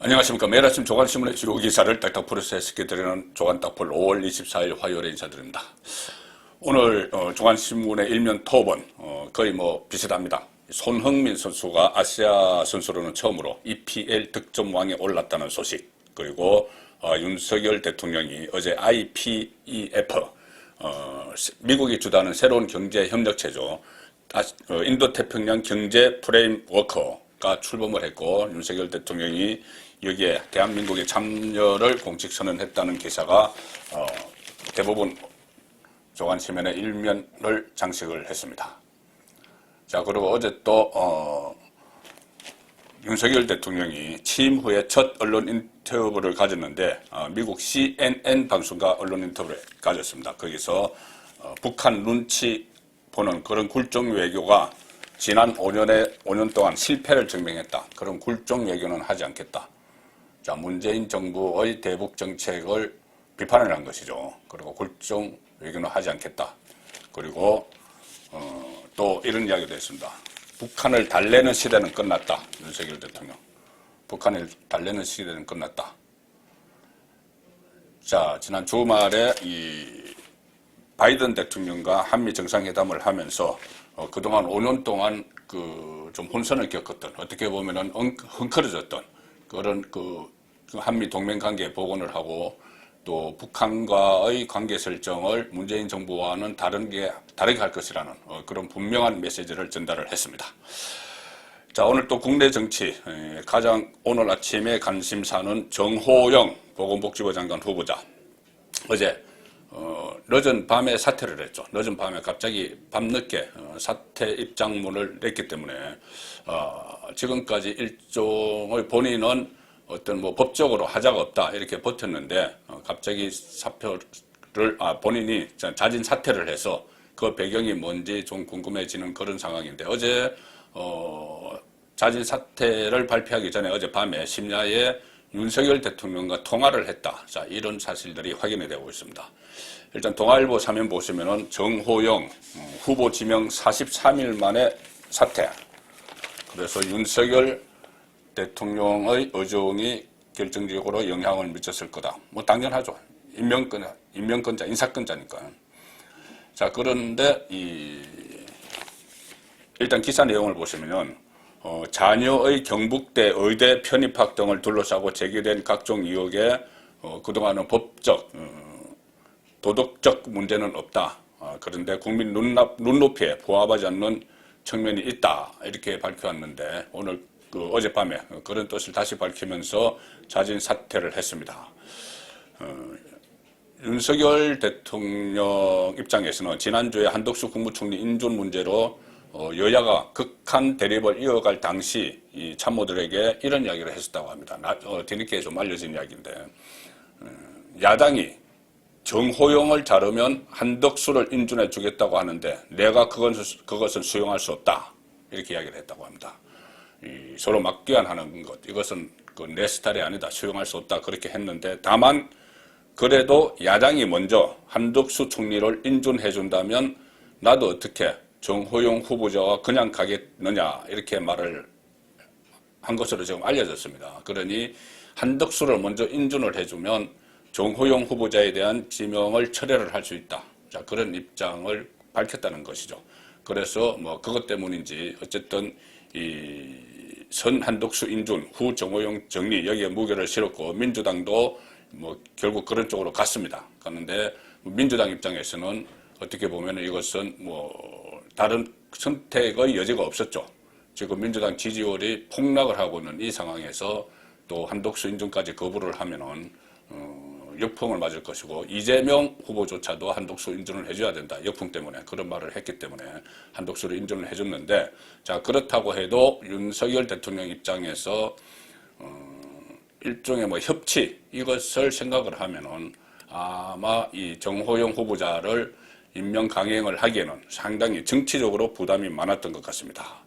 안녕하십니까. 매일 아침 조간신문의 주요 기사를 딱딱 풀어서 해석해드리는 조간딱풀 5월 24일 화요일에 인사드립니다. 오늘 조간신문의 일면 톱은 거의 비슷합니다. 손흥민 선수가 아시아 선수로는 처음으로 EPL 득점왕에 올랐다는 소식, 그리고 윤석열 대통령이 어제 IPEF, 미국이 주도하는 새로운 경제협력체죠. 인도태평양 경제 프레임워크가 출범을 했고, 윤석열 대통령이 여기에 대한민국의 참여를 공식 선언했다는 기사가 대부분 조간신문의 일면을 장식을 했습니다. 자, 그리고 어제 또 윤석열 대통령이 취임 후에 첫 언론 인터뷰를 가졌는데, 미국 CNN 방송과 언론 인터뷰를 가졌습니다. 거기서 북한 눈치 보는 그런 굴종 외교가 지난 5년 동안 실패를 증명했다. 그런 굴종 외교는 하지 않겠다. 자, 문재인 정부의 대북 정책을 비판을 한 것이죠. 그리고 굴종 외교는 하지 않겠다. 그리고 또 이런 이야기도 했습니다. 북한을 달래는 시대는 끝났다. 윤석열 대통령. 북한을 달래는 시대는 끝났다. 자, 지난 주말에 이 바이든 대통령과 한미 정상회담을 하면서 그동안 5년 동안 좀 혼선을 겪었던, 어떻게 보면은 헝클어졌던 그런 한미 동맹 관계 복원을 하고, 또 북한과의 관계 설정을 문재인 정부와는 다르게 할 것이라는 그런 분명한 메시지를 전달을 했습니다. 자, 오늘 또 국내 정치 가장 오늘 아침에 관심사는 정호영 보건복지부 장관 후보자. 어제 늦은 밤에 사퇴를 했죠. 늦은 밤에 갑자기 밤늦게 사퇴 입장문을 냈기 때문에 지금까지 일종의 본인은 어떤 법적으로 하자가 없다 이렇게 버텼는데, 갑자기 사표를 본인이 자진 사퇴를 해서 그 배경이 뭔지 좀 궁금해지는 그런 상황인데, 어제 자진 사퇴를 발표하기 전에 어젯밤에 심야에 윤석열 대통령과 통화를 했다. 자, 이런 사실들이 확인이 되고 있습니다. 일단 동아일보 사면 보시면은 정호영 후보 지명 43일 만에 사퇴. 그래서 윤석열 대통령의 의중이 결정적으로 영향을 미쳤을 거다. 당연하죠. 임명권자, 인사권자니까. 자, 그런데 일단 기사 내용을 보시면은 자녀의 경북대 의대 편입학 등을 둘러싸고 제기된 각종 의혹에 그동안은 법적, 도덕적 문제는 없다. 그런데 국민 눈높이에 부합하지 않는 측면이 있다. 이렇게 밝혀왔는데, 오늘 어젯밤에 그런 뜻을 다시 밝히면서 자진 사퇴를 했습니다. 윤석열 대통령 입장에서는 지난주에 한덕수 국무총리 인준 문제로 여야가 극한 대립을 이어갈 당시 이 참모들에게 이런 이야기를 했었다고 합니다. 뒤늦게 좀 알려진 이야기인데, 야당이 정호영을 자르면 한덕수를 인준해 주겠다고 하는데 내가 그것은 수용할 수 없다. 이렇게 이야기를 했다고 합니다. 서로 맞교환하는 것, 이것은 내 스타일이 아니다. 수용할 수 없다. 그렇게 했는데, 다만 그래도 야당이 먼저 한덕수 총리를 인준해 준다면 나도 어떻게 정호영 후보자가 그냥 가겠느냐 이렇게 말을 한 것으로 지금 알려졌습니다. 그러니 한덕수를 먼저 인준을 해주면 정호영 후보자에 대한 지명을 철회를 할 수 있다. 자, 그런 입장을 밝혔다는 것이죠. 그래서 그것 때문인지 어쨌든 선 한덕수 인준, 후 정호영 정리 여기에 무게를 실었고, 민주당도 결국 그런 쪽으로 갔습니다. 그런데 민주당 입장에서는 어떻게 보면 이것은 다른 선택의 여지가 없었죠. 지금 민주당 지지율이 폭락을 하고 있는 이 상황에서 또 한덕수 인준까지 거부를 하면은 역풍을 맞을 것이고, 이재명 후보조차도 한덕수 인준을 해줘야 된다. 역풍 때문에 그런 말을 했기 때문에 한덕수를 인준을 해줬는데, 자, 그렇다고 해도 윤석열 대통령 입장에서 일종의 협치 이것을 생각을 하면은 아마 이 정호영 후보자를 임명 강행을 하기에는 상당히 정치적으로 부담이 많았던 것 같습니다.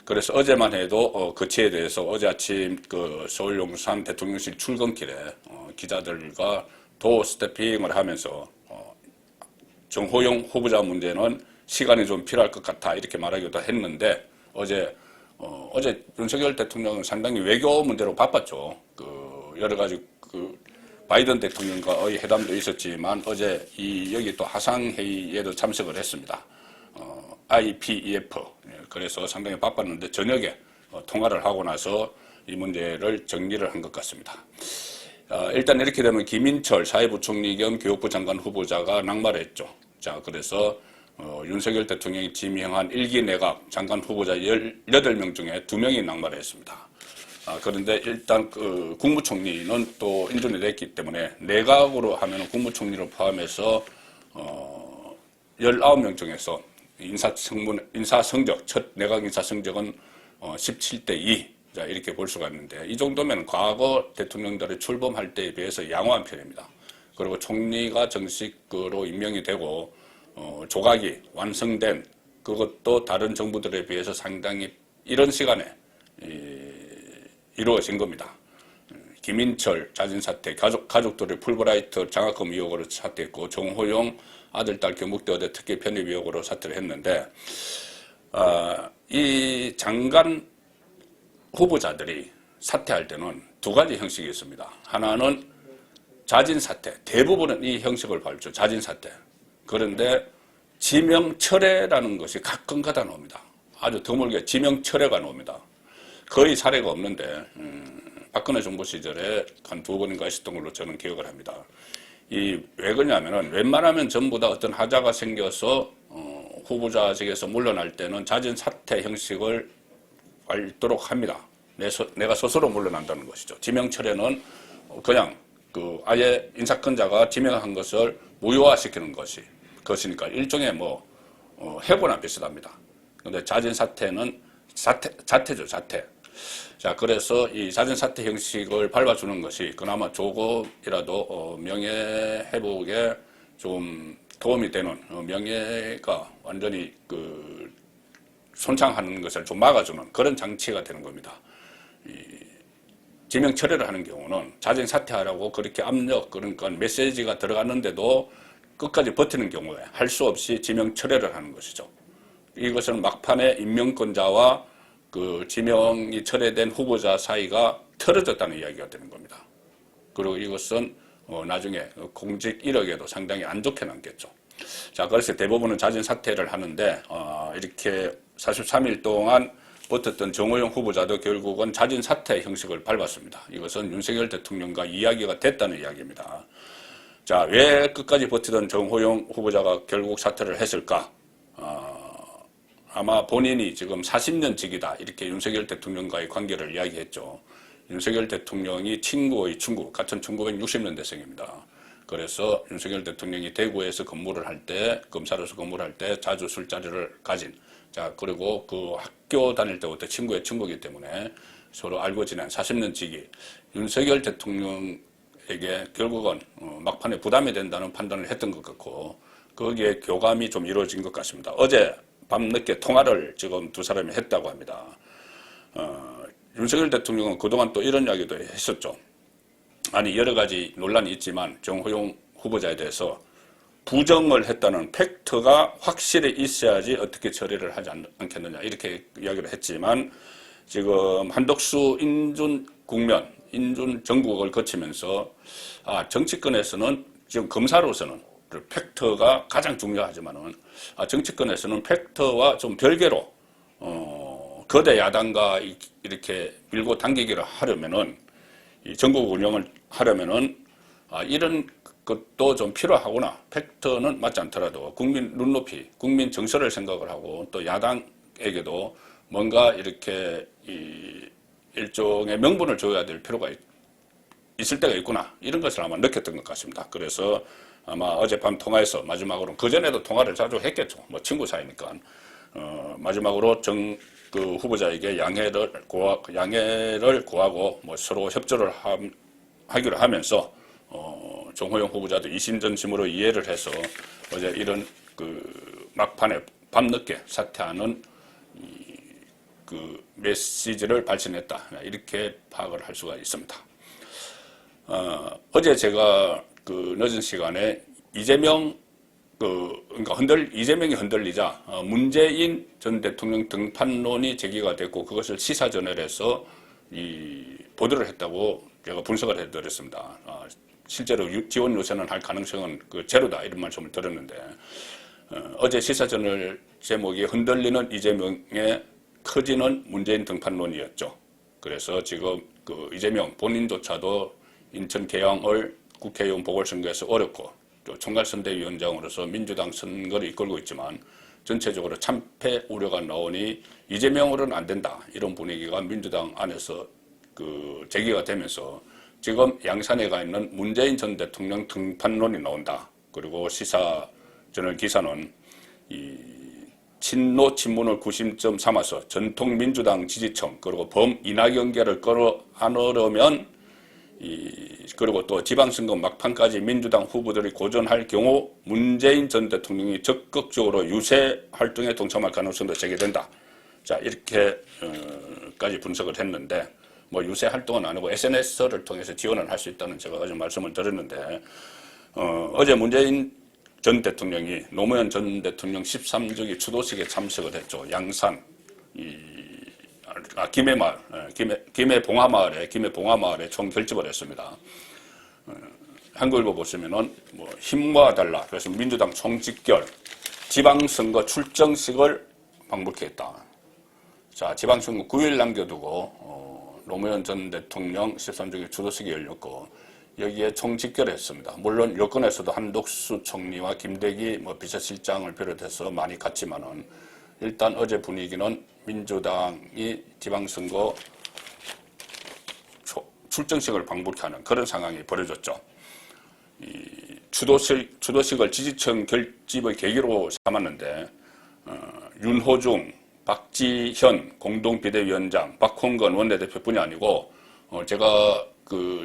그래서 어제만 해도 거치에 대해서 어제 아침 서울 용산 대통령실 출근길에 기자들과 도어 스태핑을 하면서 정호영 후보자 문제는 시간이 좀 필요할 것 같아 이렇게 말하기도 했는데, 어제 어제 윤석열 대통령은 상당히 외교 문제로 바빴죠. 여러 가지 바이든 대통령과의 회담도 있었지만 어제 여기 또 화상회의에도 참석을 했습니다. IPEF. 그래서 상당히 바빴는데 저녁에 통화를 하고 나서 이 문제를 정리를 한 것 같습니다. 일단 이렇게 되면 김인철 사회부총리 겸 교육부 장관 후보자가 낙마를 했죠. 자, 그래서 윤석열 대통령이 지명한 1기 내각 장관 후보자 18명 중에 2명이 낙마를 했습니다. 그런데 일단 국무총리는 또 인준이 됐기 때문에 내각으로 하면 국무총리를 포함해서 19명 중에서 인사성적, 첫 내각 인사성적은 17대 2. 자, 이렇게 볼 수가 있는데 이 정도면 과거 대통령들이 출범할 때에 비해서 양호한 편입니다. 그리고 총리가 정식으로 임명이 되고 조각이 완성된 그것도 다른 정부들에 비해서 상당히 이런 시간에 이루어진 겁니다. 김인철 자진 사퇴, 가족들의 풀브라이트 장학금 의혹으로 사퇴했고 정호용 아들, 딸 경북대 의대 특혜 편입 의혹으로 사퇴를 했는데 이 장관 후보자들이 사퇴할 때는 두 가지 형식이 있습니다. 하나는 자진 사퇴, 대부분은 이 형식을 밟죠. 자진 사퇴. 그런데 지명 철회라는 것이 가끔가다 나옵니다. 아주 드물게 지명 철회가 나옵니다. 거의 사례가 없는데 박근혜 정부 시절에 한 2번인가 있었던 걸로 저는 기억을 합니다. 왜 그러냐면은 웬만하면 전부 다 어떤 하자가 생겨서 후보자직에서 물러날 때는 자진 사퇴 형식을 밟도록 합니다. 내가 스스로 물러난다는 것이죠. 지명 철회는 그냥 아예 인사권자가 지명한 것을 무효화시키는 것이니까 일종의 해고나 비슷합니다. 그런데 자진 사퇴는 자퇴죠, 자퇴. 자, 그래서 이 자진 사퇴 형식을 밟아주는 것이 그나마 조금이라도 명예회복에 좀 도움이 되는 명예가 완전히 손상하는 것을 좀 막아주는 그런 장치가 되는 겁니다. 지명 철회를 하는 경우는 자진 사퇴하라고 그렇게 압력, 그러니까 메시지가 들어갔는데도 끝까지 버티는 경우에 할 수 없이 지명 철회를 하는 것이죠. 이것은 막판에 임명권자와 지명이 철회된 후보자 사이가 틀어졌다는 이야기가 되는 겁니다. 그리고 이것은 나중에 공직 이력에도 상당히 안 좋게 남겠죠. 자, 그래서 대부분은 자진 사퇴를 하는데 이렇게 43일 동안 버텼던 정호영 후보자도 결국은 자진 사퇴 형식을 밟았습니다. 이것은 윤석열 대통령과 이야기가 됐다는 이야기입니다. 자, 왜 끝까지 버티던 정호영 후보자가 결국 사퇴를 했을까? 아마 본인이 지금 40년 직이다 이렇게 윤석열 대통령과의 관계를 이야기했죠. 윤석열 대통령이 친구의 친구, 같은 1960년대생입니다. 그래서 윤석열 대통령이 대구에서 근무를 할 때, 검사로서 근무를 할 때 자주 술자리를 가진, 자, 그리고 학교 다닐 때부터 친구의 친구이기 때문에 서로 알고 지낸 40년 직이 윤석열 대통령에게 결국은 막판에 부담이 된다는 판단을 했던 것 같고, 거기에 교감이 좀 이루어진 것 같습니다. 어제 밤늦게 통화를 지금 두 사람이 했다고 합니다. 윤석열 대통령은 그동안 또 이런 이야기도 했었죠. 아니, 여러 가지 논란이 있지만 정호용 후보자에 대해서 부정을 했다는 팩트가 확실히 있어야지 어떻게 처리를 하지 않겠느냐 이렇게 이야기를 했지만 지금 한덕수 인준 국면, 인준 정국을 거치면서 정치권에서는 지금 검사로서는 팩트가 가장 중요하지만은 정치권에서는 팩트와 좀 별개로 거대 야당과 이렇게 밀고 당기기를 하려면은 이 전국 운영을 하려면은 이런 것도 좀 필요하구나. 팩트는 맞지 않더라도 국민 눈높이, 국민 정서를 생각을 하고 또 야당에게도 뭔가 이렇게 일종의 명분을 줘야 될 필요가 있을 때가 있구나. 이런 것을 아마 느꼈던 것 같습니다. 그래서 아마 어젯밤 통화에서 마지막으로 그전에도 통화를 자주 했겠죠. 뭐 친구 사이니까. 마지막으로 후보자에게 양해를 구하고 뭐 서로 협조를 하기로 하면서 정호영 후보자도 이심전심으로 이해를 해서 어제 이런 막판에 밤늦게 사퇴하는 메시지를 발신했다. 이렇게 파악을 할 수가 있습니다. 어제 제가 늦은 시간에 이재명 그러니까 이재명이 흔들리자 문재인 전 대통령 등판론이 제기가 됐고 그것을 시사저널에서 보도를 했다고 제가 분석을 해드렸습니다. 실제로 지원 요청은 할 가능성은 제로다 이런 말씀을 드렸는데 어제 시사저널 제목이 흔들리는 이재명의 커지는 문재인 등판론이었죠. 그래서 지금 이재명 본인조차도 인천 계양을 국회의원 보궐선거에서 어렵고 또 총괄선대위원장으로서 민주당 선거를 이끌고 있지만 전체적으로 참패 우려가 나오니 이재명으로는 안 된다 이런 분위기가 민주당 안에서 제기가 되면서 지금 양산에 가 있는 문재인 전 대통령 등판론이 나온다. 그리고 시사저널 기사는 친노 친문을 구심점 삼아서 전통 민주당 지지층 그리고 이낙연계를 끌어안으려면 그리고 또 지방선거 막판까지 민주당 후보들이 고전할 경우 문재인 전 대통령이 적극적으로 유세 활동에 동참할 가능성도 제기된다. 자 이렇게까지 분석을 했는데 유세 활동은 아니고 SNS를 통해서 지원을 할 수 있다는 제가 어제 말씀을 드렸는데 어제 문재인 전 대통령이 노무현 전 대통령 13주기 추도식에 참석을 했죠. 양산 김해마을 김해봉화마을에 총 결집을 했습니다. 한글로 보시면은 힘과 달라 그래서 민주당 총직결 지방선거 출정식을 방북했다. 자 지방선거 9일 남겨두고 노무현 전 대통령 13주기 추도식이 열렸고 여기에 총직결했습니다. 물론 여권에서도 한독수 총리와 김대기 비서실장을 비롯해서 많이 갔지만은 일단 어제 분위기는 민주당이 지방선거 출정식을 방북하는 그런 상황이 벌어졌죠. 추도식을 지지층 결집의 계기로 삼았는데 윤호중, 박지현 공동비대위원장, 박홍근 원내대표뿐이 아니고 제가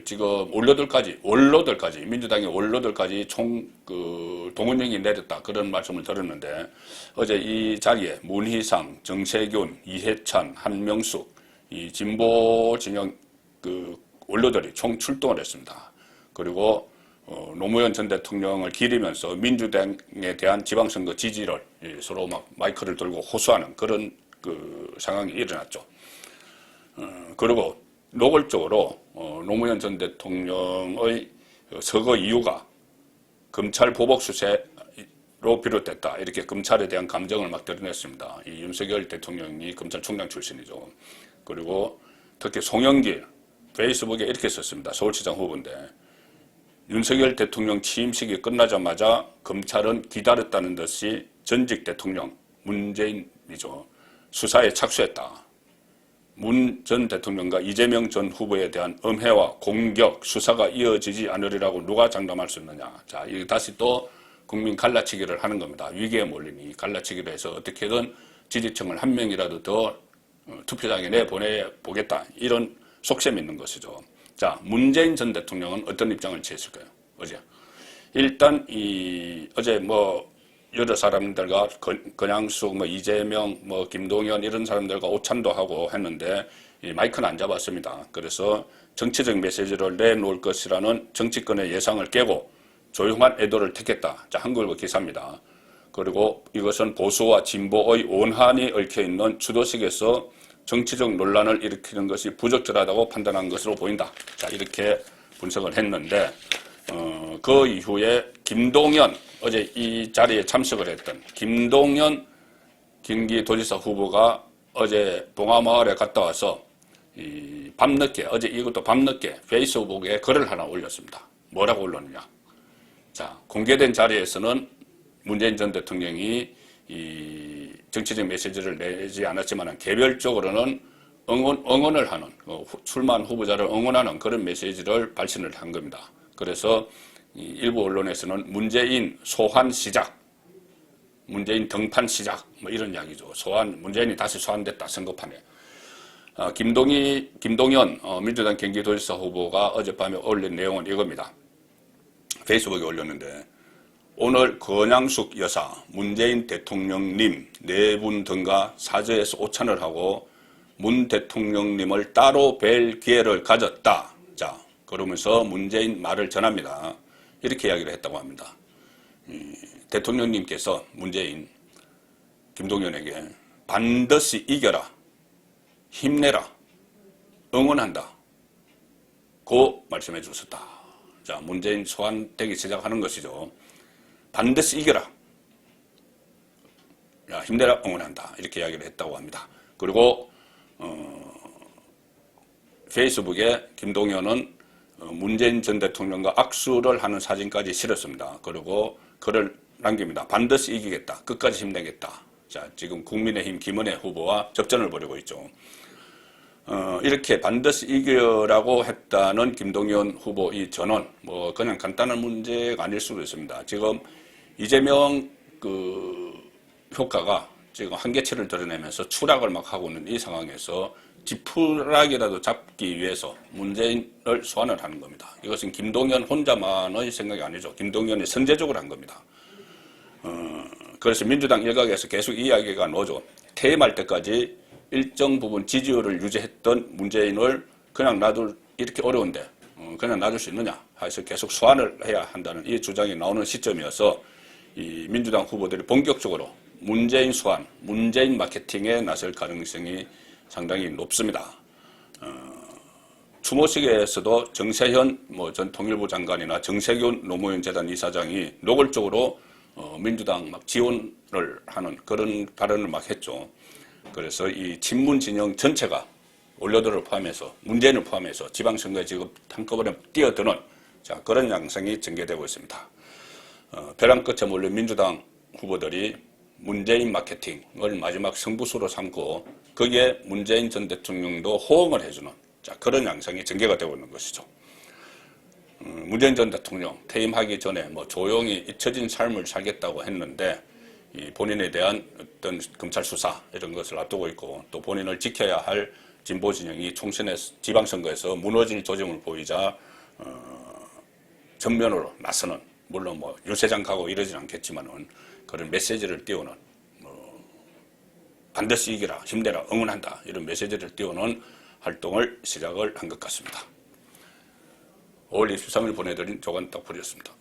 지금 원로들까지 민주당의 원로들까지 동원령이 내렸다 그런 말씀을 드렸는데 어제 이 자리에 문희상, 정세균, 이해찬, 한명숙 이 진보 진영 원로들이 총 출동을 했습니다. 그리고 노무현 전 대통령을 기리면서 민주당에 대한 지방선거 지지를 서로 마이크를 들고 호소하는 그런 상황이 일어났죠. 그리고 노골적으로 노무현 전 대통령의 서거 이유가 검찰 보복 수사로 비롯됐다. 이렇게 검찰에 대한 감정을 드러냈습니다. 이 윤석열 대통령이 검찰총장 출신이죠. 그리고 특히 송영길 페이스북에 이렇게 썼습니다. 서울시장 후보인데 윤석열 대통령 취임식이 끝나자마자 검찰은 기다렸다는 듯이 전직 대통령 문재인이죠. 수사에 착수했다. 문 전 대통령과 이재명 전 후보에 대한 엄해와 공격, 수사가 이어지지 않으리라고 누가 장담할 수 있느냐. 자, 이거 다시 또 국민 갈라치기를 하는 겁니다. 위기에 몰리니 갈라치기를 해서 어떻게든 지지층을 한 명이라도 더 투표장에 내보내보겠다. 이런 속셈이 있는 것이죠. 자, 문재인 전 대통령은 어떤 입장을 취했을까요? 어제. 일단, 어제 여러 사람들과 권양숙, 이재명, 김동연 이런 사람들과 오찬도 하고 했는데 마이크는 안 잡았습니다. 그래서 정치적 메시지를 내놓을 것이라는 정치권의 예상을 깨고 조용한 애도를 택했다. 자, 한글과 기사입니다. 그리고 이것은 보수와 진보의 원한이 얽혀있는 추도식에서 정치적 논란을 일으키는 것이 부적절하다고 판단한 것으로 보인다. 자, 이렇게 분석을 했는데 그 이후에 김동연 어제 이 자리에 참석을 했던 김동연 경기도지사 후보가 어제 봉화마을에 갔다 와서 밤늦게 어제 이것도 밤늦게 페이스북에 글을 하나 올렸습니다. 뭐라고 올렸느냐? 자, 공개된 자리에서는 문재인 전 대통령이 이 정치적 메시지를 내지 않았지만 개별적으로는 응원을 하는 출마한 후보자를 응원하는 그런 메시지를 발신을 한 겁니다. 그래서 일부 언론에서는 문재인 소환 시작, 문재인 등판 시작 이런 이야기죠. 문재인이 다시 소환됐다 선거판에. 김동연 민주당 경기도지사 후보가 어젯밤에 올린 내용은 이겁니다. 페이스북에 올렸는데 오늘 권양숙 여사, 문재인 대통령님 네 분 등과 사저에서 오찬을 하고 문 대통령님을 따로 뵐 기회를 가졌다. 자, 그러면서 문재인 말을 전합니다. 이렇게 이야기를 했다고 합니다. 대통령님께서 문재인, 김동연에게 반드시 이겨라, 힘내라, 응원한다, 고 말씀해 주셨다. 자, 문재인 소환되기 시작하는 것이죠. 반드시 이겨라, 야, 힘내라, 응원한다, 이렇게 이야기를 했다고 합니다. 그리고 페이스북에 김동연은 문재인 전 대통령과 악수를 하는 사진까지 실었습니다. 그리고 글을 남깁니다. 반드시 이기겠다, 끝까지 힘내겠다. 자, 지금 국민의힘 김은혜 후보와 접전을 벌이고 있죠. 이렇게 반드시 이겨라고 했다는 김동연 후보 이 전언, 뭐 그냥 간단한 문제가 아닐 수도 있습니다. 지금 이재명 효과가 지금 한계치를 드러내면서 추락을 막 하고 있는 이 상황에서 지푸라기라도 잡기 위해서 문재인을 소환을 하는 겁니다. 이것은 김동연 혼자만의 생각이 아니죠. 김동연이 선제적으로 한 겁니다. 그래서 민주당 일각에서 계속 이야기가 나오죠. 퇴임할 때까지 일정 부분 지지율을 유지했던 문재인을 그냥 놔둘, 이렇게 어려운데 그냥 놔둘 수 있느냐 해서 계속 소환을 해야 한다는 이 주장이 나오는 시점이어서 이 민주당 후보들이 본격적으로 문재인 소환, 문재인 마케팅에 나설 가능성이 상당히 높습니다. 추모식에서도 정세현 전 통일부 장관이나 정세균 노무현 재단 이사장이 노골적으로 민주당 막 지원을 하는 그런 발언을 막 했죠. 그래서 이 친문 진영 전체가 원로들을 포함해서 문재인을 포함해서 지방선거에 지금 한꺼번에 뛰어드는 그런 양상이 전개되고 있습니다. 벼랑 끝에 몰린 민주당 후보들이 문재인 마케팅을 마지막 승부수로 삼고 거기에 문재인 전 대통령도 호응을 해주는 그런 양상이 전개가 되고 있는 것이죠. 문재인 전 대통령 퇴임하기 전에 조용히 잊혀진 삶을 살겠다고 했는데 이 본인에 대한 어떤 검찰 수사 이런 것을 앞두고 있고 또 본인을 지켜야 할 진보 진영이 총선에서 지방선거에서 무너질 조짐을 보이자 전면으로 나서는, 물론 유세장 가고 이러진 않겠지만은 그런 메시지를 띄우는 반드시 이기라, 힘내라, 응원한다 이런 메시지를 띄우는 활동을 시작을 한 것 같습니다. 5월 23일 보내드린 조간 딱풀이었습니다.